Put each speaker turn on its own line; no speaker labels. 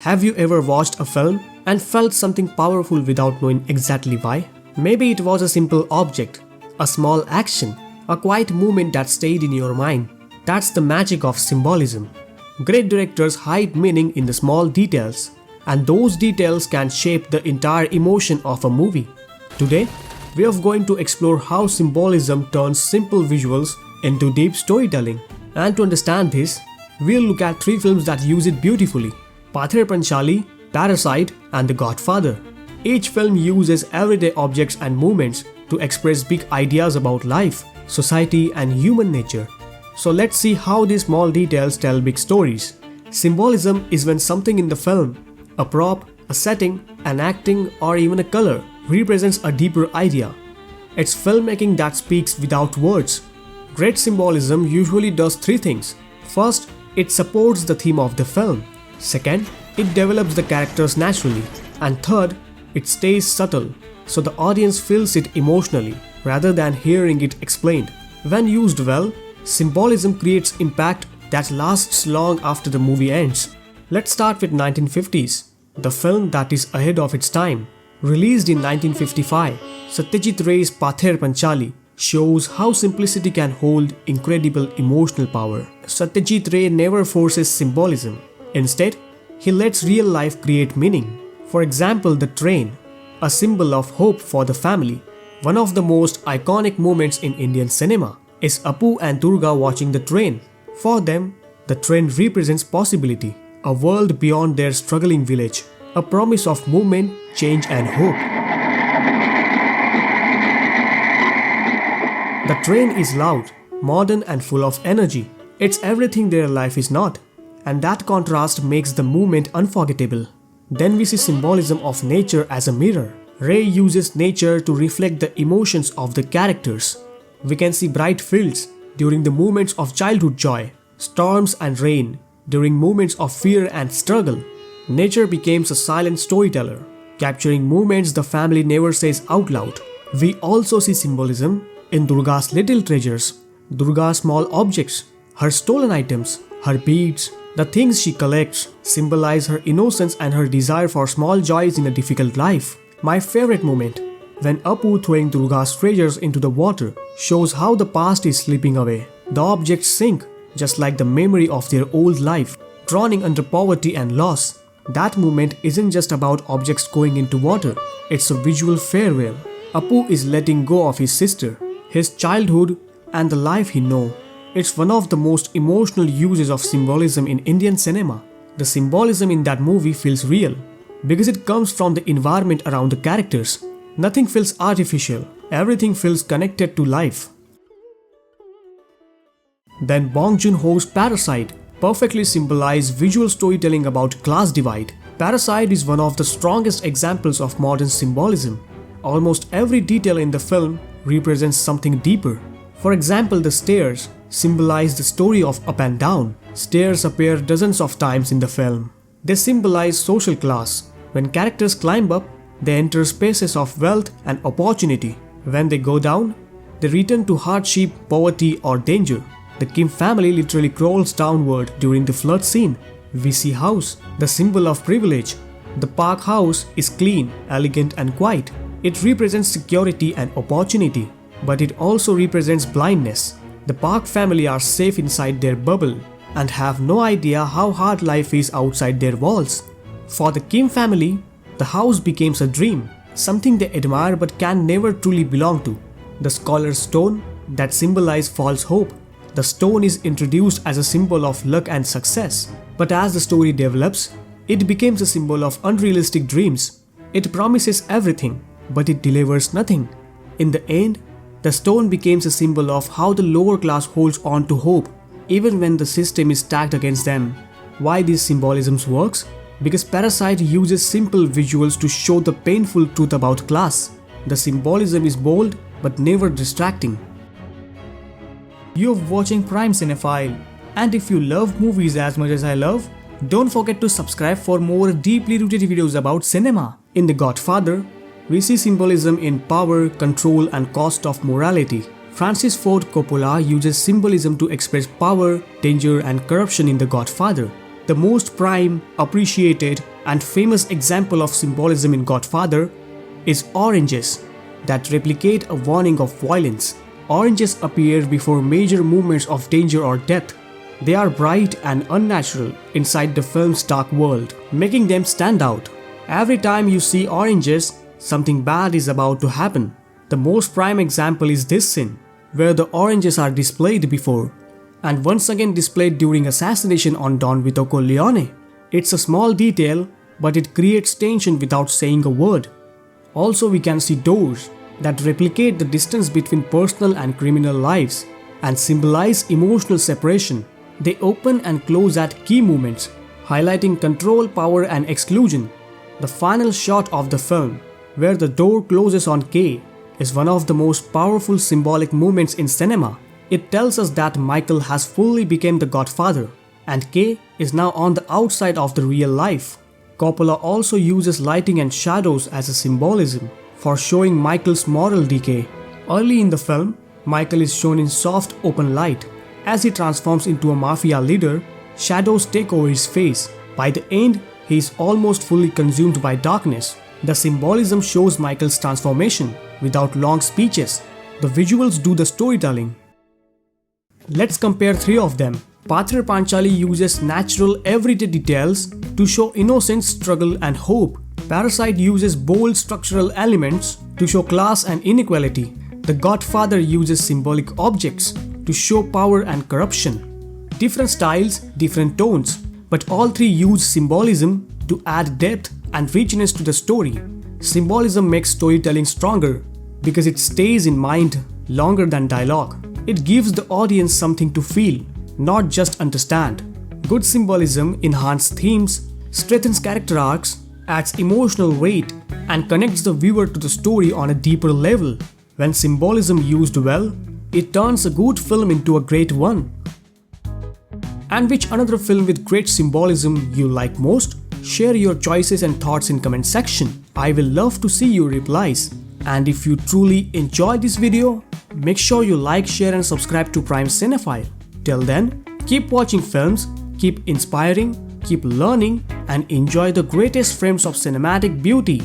Have you ever watched a film and felt something powerful without knowing exactly why? Maybe it was a simple object, a small action, a quiet moment that stayed in your mind. That's the magic of symbolism. Great directors hide meaning in the small details, and those details can shape the entire emotion of a movie. Today, we are going to explore how symbolism turns simple visuals into deep storytelling. And to understand this, we'll look at 3 films that use it beautifully: Pather Panchali, Parasite and The Godfather. Each film uses everyday objects and movements to express big ideas about life, society and human nature. So let's see how these small details tell big stories. Symbolism is when something in the film, a prop, a setting, an acting or even a color, represents a deeper idea. It's filmmaking that speaks without words. Great symbolism usually does 3 things. First, it supports the theme of the film. Second, it develops the characters naturally. And third, it stays subtle, so the audience feels it emotionally rather than hearing it explained. When used well, symbolism creates impact that lasts long after the movie ends. Let's start with 1950s, the film that is ahead of its time. Released in 1955, Satyajit Ray's Pather Panchali shows how simplicity can hold incredible emotional power. Satyajit Ray never forces symbolism. Instead, he lets real life create meaning. For example, the train, a symbol of hope for the family. One of the most iconic moments in Indian cinema is Apu and Durga watching the train. For them, the train represents possibility, a world beyond their struggling village, a promise of movement, change and hope. The train is loud, modern and full of energy. It's everything their life is not. And that contrast makes the movement unforgettable. Then we see symbolism of nature as a mirror. Ray uses nature to reflect the emotions of the characters. We can see bright fields during the moments of childhood joy, storms and rain during moments of fear and struggle. Nature becomes a silent storyteller, capturing moments the family never says out loud. We also see symbolism in Durga's little treasures, Durga's small objects, her stolen items, her beads. The things she collects symbolize her innocence and her desire for small joys in a difficult life. My favorite moment, when Apu throwing Durga's treasures into the water, shows how the past is slipping away. The objects sink, just like the memory of their old life, drowning under poverty and loss. That moment isn't just about objects going into water, it's a visual farewell. Apu is letting go of his sister, his childhood and the life he knows. It's one of the most emotional uses of symbolism in Indian cinema. The symbolism in that movie feels real because it comes from the environment around the characters. Nothing feels artificial, everything feels connected to life. Then Bong Joon-ho's Parasite perfectly symbolizes visual storytelling about class divide. Parasite is one of the strongest examples of modern symbolism. Almost every detail in the film represents something deeper. For example, the stairs symbolize the story of up and down. Stairs appear dozens of times in the film. They symbolize social class. When characters climb up, they enter spaces of wealth and opportunity. When they go down, they return to hardship, poverty or danger. The Kim family literally crawls downward during the flood scene. We see house, the symbol of privilege. The Park house is clean, elegant and quiet. It represents security and opportunity, but it also represents blindness. The Park family are safe inside their bubble and have no idea how hard life is outside their walls. For the Kim family, the house becomes a dream, something they admire but can never truly belong to. The scholar's stone that symbolizes false hope. The stone is introduced as a symbol of luck and success, but as the story develops, it becomes a symbol of unrealistic dreams. It promises everything, but it delivers nothing. In the end, the stone becomes a symbol of how the lower class holds on to hope, even when the system is stacked against them. Why this symbolism works? Because Parasite uses simple visuals to show the painful truth about class. The symbolism is bold but never distracting. You're watching Prime Cinephile, and if you love movies as much as I love, don't forget to subscribe for more deeply rooted videos about cinema. In The Godfather, we see symbolism in power, control and cost of morality. Francis Ford Coppola uses symbolism to express power, danger and corruption in The Godfather. The most prime, appreciated, and famous example of symbolism in Godfather is oranges that replicate a warning of violence. Oranges appear before major moments of danger or death. They are bright and unnatural inside the film's dark world, making them stand out. Every time you see oranges, something bad is about to happen. The most prime example is this scene, where the oranges are displayed before, and once again displayed during assassination on Don Vito Corleone. It's a small detail, but it creates tension without saying a word. Also, we can see doors that replicate the distance between personal and criminal lives and symbolize emotional separation. They open and close at key moments, highlighting control, power, and exclusion. The final shot of the film, where the door closes on Kay, is one of the most powerful symbolic moments in cinema. It tells us that Michael has fully become the Godfather, and Kay is now on the outside of the real life. Coppola also uses lighting and shadows as a symbolism for showing Michael's moral decay. Early in the film, Michael is shown in soft open light. As he transforms into a mafia leader, shadows take over his face. By the end, he is almost fully consumed by darkness. The symbolism shows Michael's transformation without long speeches. The visuals do the storytelling. Let's compare three of them. Pather Panchali uses natural everyday details to show innocence, struggle, and hope. Parasite uses bold structural elements to show class and inequality. The Godfather uses symbolic objects to show power and corruption. Different styles, different tones, but all three use symbolism to add depth and richness to the story. Symbolism makes storytelling stronger because it stays in mind longer than dialogue. It gives the audience something to feel, not just understand. Good symbolism enhances themes, strengthens character arcs, adds emotional weight, and connects the viewer to the story on a deeper level. When symbolism used well, it turns a good film into a great one. And which another film with great symbolism you like most? Share your choices and thoughts in comment section. I will love to see your replies. And if you truly enjoyed this video, make sure you like, share and subscribe to Prime Cinephile. Till then, keep watching films, keep inspiring, keep learning and enjoy the greatest frames of cinematic beauty.